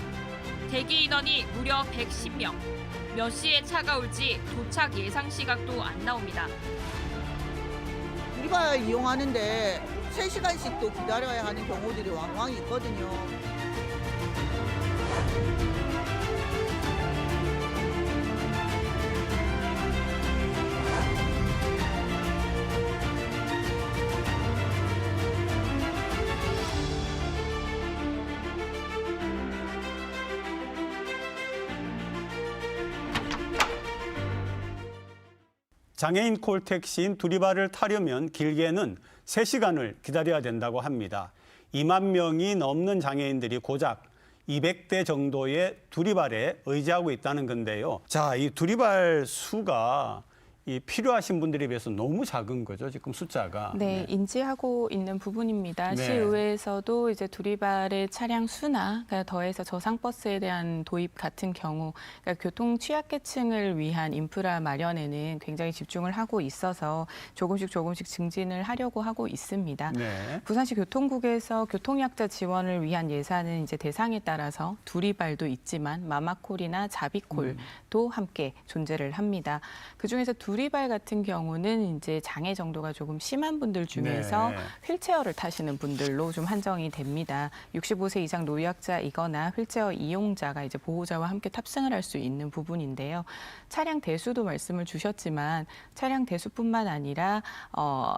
대기 인원이 무려 110명. 몇 시에 차가 올지 도착 예상 시각도 안 나옵니다. 우리가 이용하는데 3시간씩 또 기다려야 하는 경우들이 왕왕 있거든요. 장애인 콜택시인 두리발을 타려면 길게는 3시간을 기다려야 된다고 합니다. 2만 명이 넘는 장애인들이 고작 200대 정도의 두리발에 의지하고 있다는 건데요. 자, 이 두리발 수가 이 필요하신 분들에 비해서 너무 작은 거죠, 지금 숫자가. 네, 인지하고 있는 부분입니다. 네. 시의회에서도 이제 두리발의 차량 수나 그러니까 더해서 저상버스에 대한 도입 같은 경우 그러니까 교통 취약계층을 위한 인프라 마련에는 굉장히 집중을 하고 있어서 조금씩 증진을 하려고 하고 있습니다. 네. 부산시 교통국에서 교통약자 지원을 위한 예산은 이제 대상에 따라서 두리발도 있지만 마마콜이나 자비콜도 함께 존재를 합니다. 그중에서 두리발 같은 경우는 이제 장애 정도가 조금 심한 분들 중에서 네. 휠체어를 타시는 분들로 좀 한정이 됩니다. 65세 이상 노약자이거나 휠체어 이용자가 이제 보호자와 함께 탑승을 할 수 있는 부분인데요. 차량 대수도 말씀을 주셨지만 차량 대수뿐만 아니라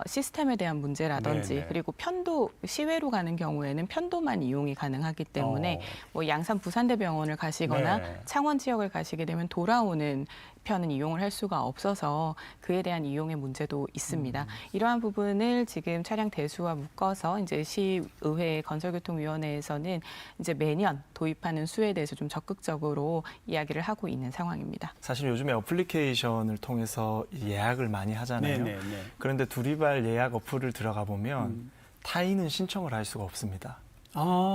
시스템에 대한 문제라든지 네네. 그리고 편도 시외로 가는 경우에는 편도만 이용이 가능하기 때문에 뭐 양산 부산대병원을 가시거나 네. 창원 지역을 가시게 되면 돌아오는 편은 이용을 할 수가 없어서 그에 대한 이용의 문제도 있습니다. 이러한 부분을 지금 차량 대수와 묶어서 이제 시의회 건설교통위원회에서는 이제 매년 도입하는 수에 대해서 좀 적극적으로 이야기를 하고 있는 상황입니다. 사실 요즘에 어플리케이션을 통해서 예약을 많이 하잖아요. 네. 그런데 두리발 예약 어플을 들어가 보면 타인은 신청을 할 수가 없습니다.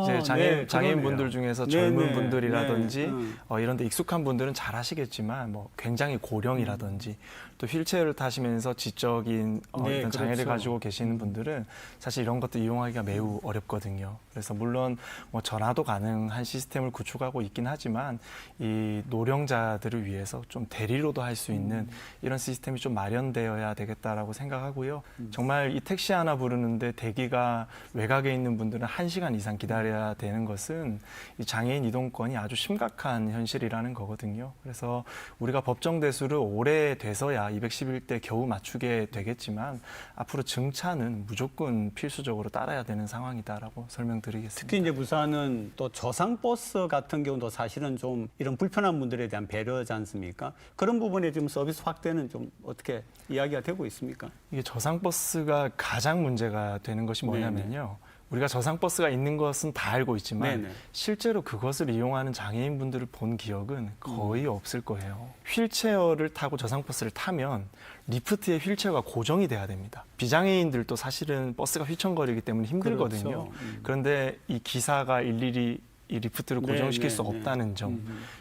이제 장애인분들 중에서 젊은 분들이라든지 이런 데 익숙한 분들은 잘 하시겠지만 뭐 굉장히 고령이라든지 또 휠체어를 타시면서 지적인 이런 장애를 그렇죠. 가지고 계시는 분들은 사실 이런 것도 이용하기가 매우 어렵거든요. 그래서 물론 뭐 전화도 가능한 시스템을 구축하고 있긴 하지만 이 노령자들을 위해서 좀 대리로도 할 수 있는 이런 시스템이 좀 마련되어야 되겠다라고 생각하고요. 정말 이 택시 하나 부르는데 대기가 외곽에 있는 분들은 1시간 이상 기다려야 되는 것은 이 장애인 이동권이 아주 심각한 현실이라는 거거든요. 그래서 우리가 법정 대수를 올해 돼서야 211대 겨우 맞추게 되겠지만 앞으로 증차는 무조건 필수적으로 따라야 되는 상황이다라고 설명드리겠습니다. 특히 이제 부산은 또 저상버스 같은 경우도 사실은 좀 이런 불편한 분들에 대한 배려지 않습니까? 그런 부분에 지금 서비스 확대는 좀 어떻게 이야기가 되고 있습니까? 이게 저상버스가 가장 문제가 되는 것이 뭐냐면요. 우리가 저상버스가 있는 것은 다 알고 있지만 네네. 실제로 그것을 이용하는 장애인분들을 본 기억은 거의 없을 거예요. 휠체어를 타고 저상버스를 타면 리프트에 휠체어가 고정이 돼야 됩니다. 비장애인들도 사실은 버스가 휘청거리기 때문에 힘들거든요. 그렇죠. 그런데 이 기사가 일일이 이 리프트를 고정시킬 수 없다는 점.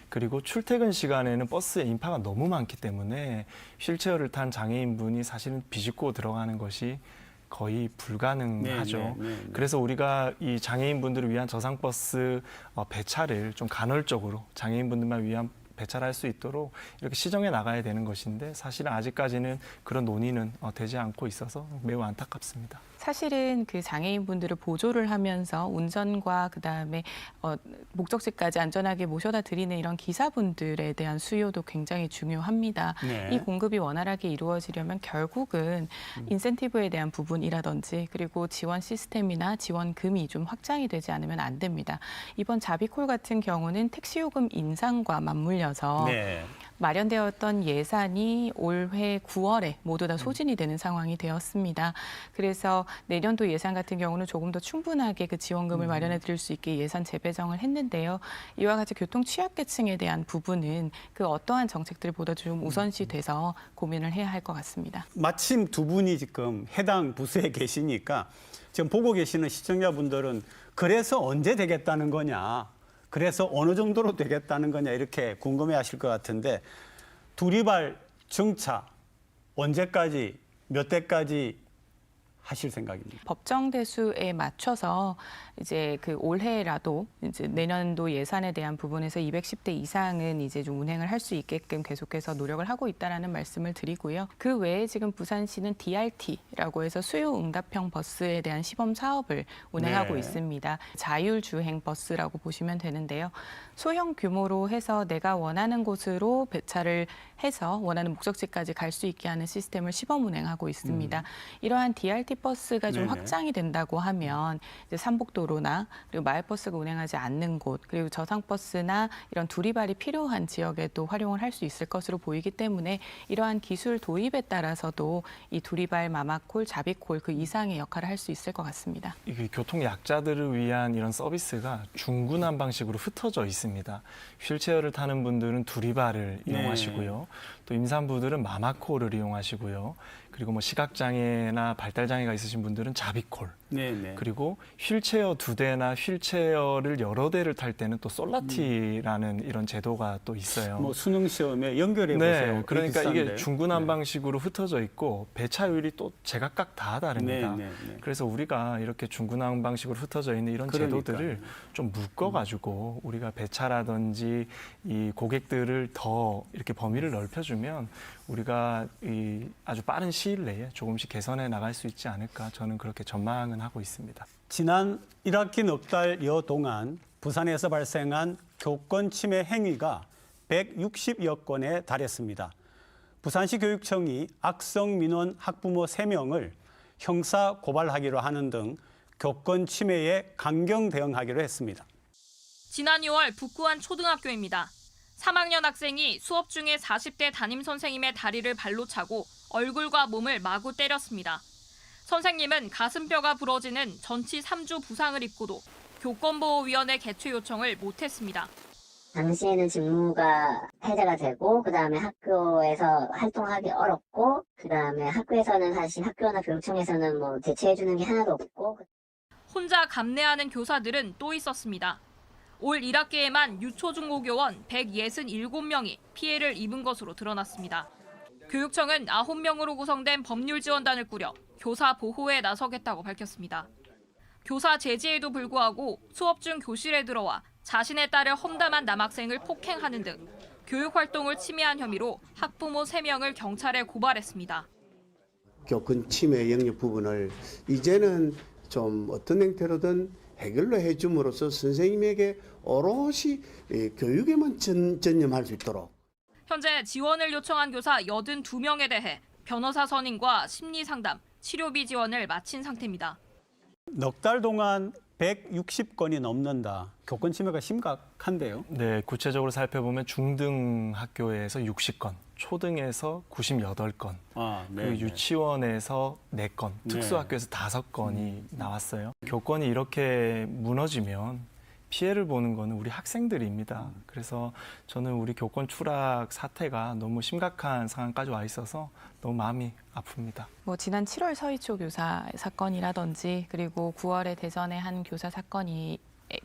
그리고 출퇴근 시간에는 버스에 인파가 너무 많기 때문에 휠체어를 탄 장애인분이 사실은 비집고 들어가는 것이 거의 불가능하죠. 그래서 우리가 이 장애인분들을 위한 저상버스 배차를 좀 간헐적으로 장애인분들만 위한 배차를 할 수 있도록 이렇게 시정해 나가야 되는 것인데 사실은 아직까지는 그런 논의는 되지 않고 있어서 매우 안타깝습니다. 사실은 그 장애인분들을 보조를 하면서 운전과 그다음에 목적지까지 안전하게 모셔다 드리는 이런 기사분들에 대한 수요도 굉장히 중요합니다. 네. 이 공급이 원활하게 이루어지려면 결국은 인센티브에 대한 부분이라든지 그리고 지원 시스템이나 지원금이 좀 확장이 되지 않으면 안 됩니다. 이번 자비콜 같은 경우는 택시요금 인상과 맞물려서 네. 마련되었던 예산이 올해 9월에 모두 다 소진이 되는 상황이 되었습니다. 그래서 내년도 예산 같은 경우는 조금 더 충분하게 그 지원금을 마련해 드릴 수 있게 예산 재배정을 했는데요. 이와 같이 교통 취약계층에 대한 부분은 그 어떠한 정책들보다 좀 우선시 돼서 고민을 해야 할 것 같습니다. 마침 두 분이 지금 해당 부서에 계시니까 지금 보고 계시는 시청자분들은 그래서 언제 되겠다는 거냐, 그래서 어느 정도로 되겠다는 거냐 이렇게 궁금해하실 것 같은데 두리발 증차 언제까지 몇 대까지 하실 생각입니다. 법정 대수에 맞춰서 이제 그 올해라도 이제 내년도 예산에 대한 부분에서 210대 이상은 이제 좀 운행을 할 수 있게끔 계속해서 노력을 하고 있다라는 말씀을 드리고요. 그 외에 지금 부산시는 DRT라고 해서 수요 응답형 버스에 대한 시범 사업을 운행하고 네. 있습니다. 자율주행 버스라고 보시면 되는데요. 소형 규모로 해서 내가 원하는 곳으로 배차를 해서 원하는 목적지까지 갈 수 있게 하는 시스템을 시범 운행하고 있습니다. 이러한 DRT 버스가 좀 네네. 확장이 된다고 하면 이제 삼복도로나 그리고 마을버스가 운행하지 않는 곳 그리고 저상버스나 이런 두리발이 필요한 지역에도 활용을 할 수 있을 것으로 보이기 때문에 이러한 기술 도입에 따라서도 이 두리발, 마마콜, 자비콜 그 이상의 역할을 할 수 있을 것 같습니다. 이게 교통 약자들을 위한 이런 서비스가 중구난 방식으로 흩어져 있습니다. 휠체어를 타는 분들은 두리발을 이용하시고요. 또 임산부들은 마마콜을 이용하시고요. 그리고 뭐 시각장애나 발달장애가 있으신 분들은 자비콜. 네네. 그리고 휠체어 2대나 휠체어를 여러 대를 탈 때는 또 솔라티라는 이런 제도가 또 있어요. 뭐 수능 시험에 연결해 보세요. 네, 그러니까 이게 비싼데. 중구난방식으로 흩어져 있고 배차율이 또 제각각 다 다릅니다. 네, 네, 네. 그래서 우리가 이렇게 중구난방식으로 흩어져 있는 이런 그러니까요. 제도들을 좀 묶어가지고 우리가 배차라든지 이 고객들을 더 이렇게 범위를 넓혀주면 우리가 이 아주 빠른 시일 내에 조금씩 개선해 나갈 수 있지 않을까 저는 그렇게 전망은 하고 있습니다. 지난 1학기 넉 달여 동안 부산에서 발생한 교권 침해 행위가 160여 건에 달했습니다. 부산시 교육청이 악성 민원 학부모 3명을 형사 고발하기로 하는 등 교권 침해에 강경 대응하기로 했습니다. 지난 2월 북구한 초등학교입니다. 3학년 학생이 수업 중에 40대 담임 선생님의 다리를 발로 차고 얼굴과 몸을 마구 때렸습니다. 선생님은 가슴뼈가 부러지는 전치 3주 부상을 입고도 교권보호위원회 개최 요청을 못했습니다. 당시에는 직무가 폐지가 되고 그다음에 학교에서 활동하기 어렵고 그다음에 학교에서는 사실 학교나 교육청에서는 뭐 대처해 주는 게 하나도 없고 혼자 감내하는 교사들은 또 있었습니다. 올 1학기에만 유초중고교원 167명이 피해를 입은 것으로 드러났습니다. 교육청은 9명으로 구성된 법률지원단을 꾸려 교사 보호에 나서겠다고 밝혔습니다. 교사 제지에도 불구하고 수업 중 교실에 들어와 자신의 딸을 험담한 남학생을 폭행하는 등 교육활동을 침해한 혐의로 학부모 3명을 경찰에 고발했습니다. 교권 침해 영역 부분을 이제는 좀 어떤 형태로든 해결로 해줌으로써 선생님에게 오롯이 교육에만 전념할 수 있도록. 현재 지원을 요청한 교사 82명에 대해 변호사 선임과 심리상담, 치료비 지원을 마친 상태입니다. 넉 달 동안 160건이 넘는다. 교권 침해가 심각한데요. 네, 구체적으로 살펴보면 중등 학교에서 60건, 초등에서 98건, 그리고 유치원에서 4건, 특수학교에서 5건이 나왔어요. 교권이 이렇게 무너지면 피해를 보는 거는 우리 학생들입니다. 그래서 저는 우리 교권 추락 사태가 너무 심각한 상황까지 와 있어서 너무 마음이 아픕니다. 뭐 지난 7월 서희초 교사 사건이라든지 그리고 9월에 대전의 한 교사 사건이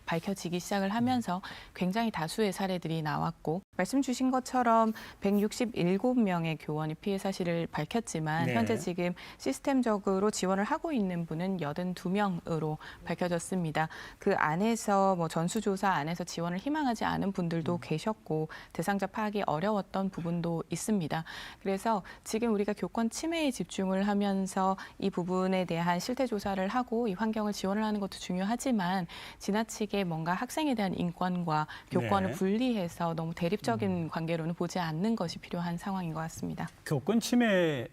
밝혀지기 시작을 하면서 굉장히 다수의 사례들이 나왔고 말씀 주신 것처럼 167명의 교원이 피해 사실을 밝혔지만 네. 현재 지금 시스템적으로 지원을 하고 있는 분은 82명으로 밝혀졌습니다. 그 안에서 뭐 전수조사 안에서 지원을 희망하지 않은 분들도 계셨고 대상자 파악이 어려웠던 부분도 있습니다. 그래서 지금 우리가 교권 침해에 집중을 하면서 이 부분에 대한 실태 조사를 하고 이 환경을 지원을 하는 것도 중요하지만 지나치게 뭔가 학생에 대한 인권과 교권을 네. 분리해서 너무 대립적인 관계로는 보지 않는 것이 필요한 상황인 것 같습니다. 교권 침해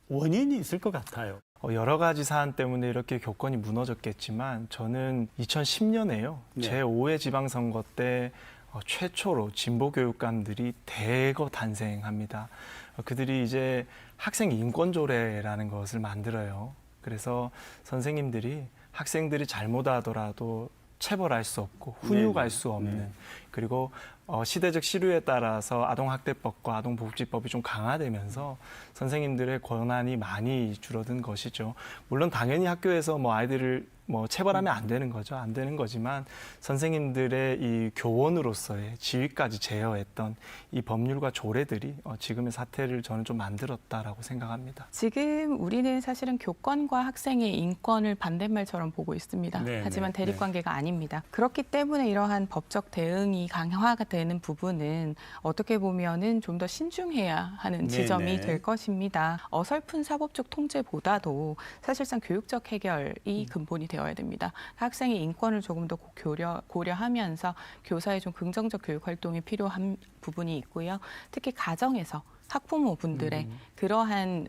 원인이 있을 것 같아요. 여러 가지 사안 때문에 이렇게 교권이 무너졌겠지만 저는 2010년에요. 네. 제5회 지방선거 때 최초로 진보 교육감들이 대거 탄생합니다. 그들이 이제 학생 인권조례라는 것을 만들어요. 그래서 선생님들이 학생들이 잘못하더라도 체벌할 수 없고 훈육할 수 없는 그리고 시대적 시류에 따라서 아동학대법과 아동보호지법이 좀 강화되면서 선생님들의 권한이 많이 줄어든 것이죠. 물론 당연히 학교에서 뭐 아이들을 뭐 체벌하면 안 되는 거죠. 안 되는 거지만 선생님들의 이 교원으로서의 지위까지 제어했던 이 법률과 조례들이 지금의 사태를 저는 좀 만들었다라고 생각합니다. 지금 우리는 사실은 교권과 학생의 인권을 반대말처럼 보고 있습니다. 네, 하지만 네, 대립관계가 아닙니다. 그렇기 때문에 이러한 법적 대응이 강화가 되는 부분은 어떻게 보면은 좀 더 신중해야 하는 지점이 네. 될 것입니다. 어설픈 사법적 통제보다도 사실상 교육적 해결이 근본이 되어야 됩니다. 학생의 인권을 조금 더 고려하면서 교사의 좀 긍정적 교육 활동이 필요한 부분이 있고요. 특히 가정에서 학부모분들의 그러한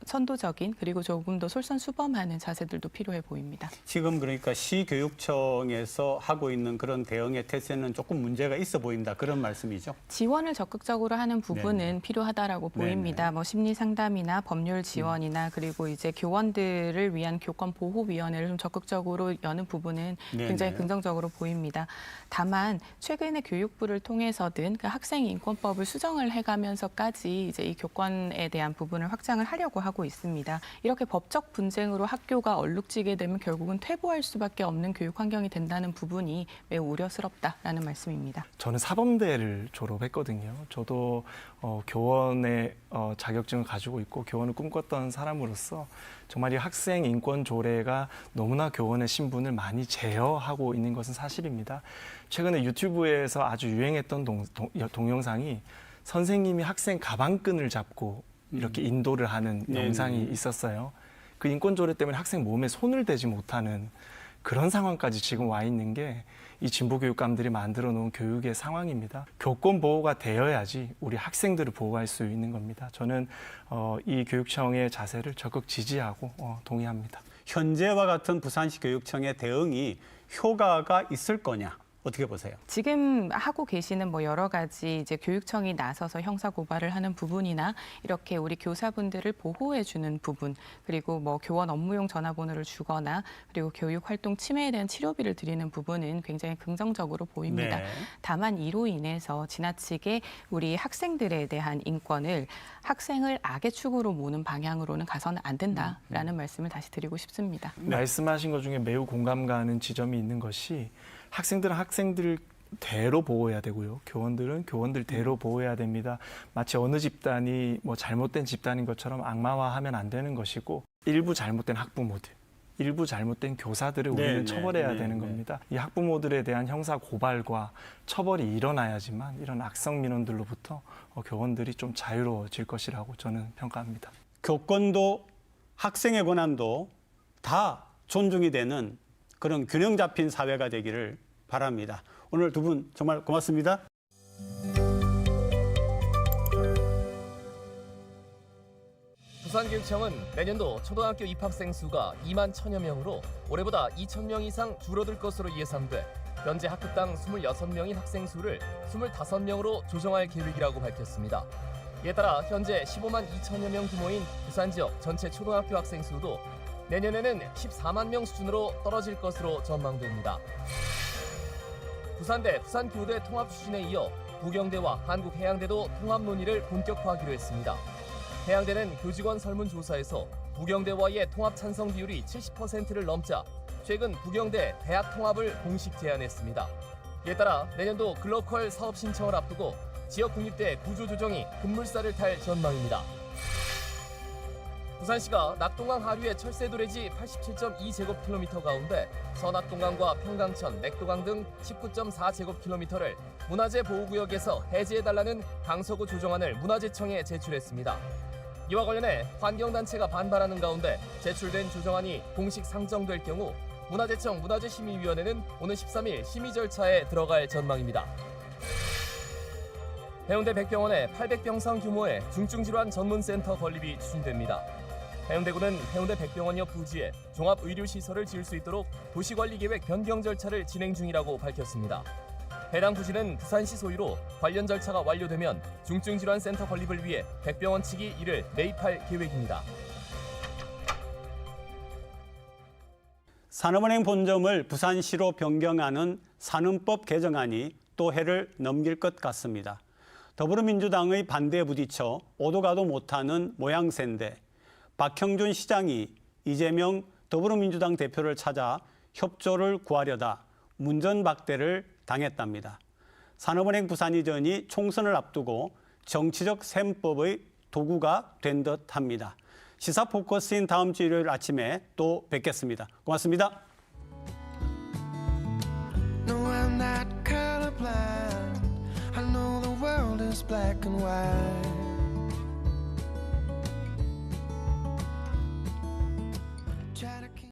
선도적인 그리고 조금 더 솔선수범하는 자세들도 필요해 보입니다. 지금 그러니까 시교육청에서 하고 있는 그런 대응의 태세는 조금 문제가 있어 보인다. 그런 말씀이죠? 지원을 적극적으로 하는 부분은 네네. 필요하다라고 보입니다. 네네. 뭐 심리 상담이나 법률 지원이나 그리고 이제 교원들을 위한 교권 보호위원회를 좀 적극적으로 여는 부분은 네네. 굉장히 긍정적으로 보입니다. 다만 최근에 교육부를 통해서든 그 학생 인권법을 수정을 해가면서까지 때까지 이제 이 교권에 대한 부분을 확장을 하려고 하고 있습니다. 이렇게 법적 분쟁으로 학교가 얼룩지게 되면 결국은 퇴보할 수밖에 없는 교육 환경이 된다는 부분이 매우 우려스럽다라는 말씀입니다. 저는 사범대를 졸업했거든요. 저도 교원의 자격증을 가지고 있고 교원을 꿈꿨던 사람으로서 정말 이 학생 인권 조례가 너무나 교원의 신분을 많이 제어하고 있는 것은 사실입니다. 최근에 유튜브에서 아주 유행했던 동영상이 선생님이 학생 가방끈을 잡고 이렇게 인도를 하는 영상이 있었어요. 그 인권 조례 때문에 학생 몸에 손을 대지 못하는 그런 상황까지 지금 와 있는 게 이 진보 교육감들이 만들어 놓은 교육의 상황입니다. 교권 보호가 되어야지 우리 학생들을 보호할 수 있는 겁니다. 저는 이 교육청의 자세를 적극 지지하고 동의합니다. 현재와 같은 부산시 교육청의 대응이 효과가 있을 거냐? 어떻게 보세요? 지금 하고 계시는 뭐 여러 가지 이제 교육청이 나서서 형사 고발을 하는 부분이나 이렇게 우리 교사분들을 보호해 주는 부분, 그리고 뭐 교원 업무용 전화번호를 주거나 그리고 교육 활동 침해에 대한 치료비를 드리는 부분은 굉장히 긍정적으로 보입니다. 네. 다만 이로 인해서 지나치게 우리 학생들에 대한 인권을 학생을 악의 축으로 모는 방향으로는 가서는 안 된다라는 말씀을 다시 드리고 싶습니다. 말씀하신 것 중에 매우 공감 가는 지점이 있는 것이 학생들은 학생들대로 보호해야 되고요. 교원들은 교원들대로 보호해야 됩니다. 마치 어느 집단이 뭐 잘못된 집단인 것처럼 악마화하면 안 되는 것이고 일부 잘못된 학부모들, 일부 잘못된 교사들을 우리는 처벌해야 되는 겁니다. 이 학부모들에 대한 형사 고발과 처벌이 일어나야지만 이런 악성 민원들로부터 교원들이 좀 자유로워질 것이라고 저는 평가합니다. 교권도 학생의 권한도 다 존중이 되는 그런 균형 잡힌 사회가 되기를 바랍니다. 오늘 두 분 정말 고맙습니다. 부산교육청은 내년도 초등학교 입학생 수가 2만 1,000여 명으로 올해보다 2,000명 이상 줄어들 것으로 예상돼 현재 학급당 26명인 학생 수를 25명으로 조정할 계획이라고 밝혔습니다. 이에 따라 현재 15만 2천여 명 규모인 부산 지역 전체 초등학교 학생 수도 내년에는 14만 명 수준으로 떨어질 것으로 전망됩니다. 부산대, 부산교대 통합 추진에 이어 부경대와 한국해양대도 통합 논의를 본격화하기로 했습니다. 해양대는 교직원 설문조사에서 부경대와의 통합 찬성 비율이 70%를 넘자 최근 부경대 대학 통합을 공식 제안했습니다. 이에 따라 내년도 글로컬 사업 신청을 앞두고 지역 국립대 구조조정이 급물살을 탈 전망입니다. 부산시가 낙동강 하류의 철새 도래지 87.2제곱킬로미터 가운데 서낙동강과 평강천, 맥도강 등 19.4제곱킬로미터를 문화재 보호구역에서 해제해달라는 강서구 조정안을 문화재청에 제출했습니다. 이와 관련해 환경단체가 반발하는 가운데 제출된 조정안이 공식 상정될 경우 문화재청 문화재심의위원회는 오는 13일 심의 절차에 들어갈 전망입니다. 해운대 백병원에 800병상 규모의 중증질환 전문센터 건립이 추진됩니다. 해운대구는 해운대 백병원 옆 부지에 종합의료시설을 지을 수 있도록 도시관리계획 변경 절차를 진행 중이라고 밝혔습니다. 해당 부지는 부산시 소유로 관련 절차가 완료되면 중증질환센터 건립을 위해 백병원 측이 이를 매입할 계획입니다. 산업은행 본점을 부산시로 변경하는 산은법 개정안이 또 해를 넘길 것 같습니다. 더불어민주당의 반대에 부딪혀 오도 가도 못하는 모양새인데 박형준 시장이 이재명 더불어민주당 대표를 찾아 협조를 구하려다 문전박대를 당했답니다. 산업은행 부산 이전이 총선을 앞두고 정치적 셈법의 도구가 된 듯합니다. 시사 포커스인 다음 주 일요일 아침에 또 뵙겠습니다. 고맙습니다. No, I'm not colorblind. I know the world is black and white.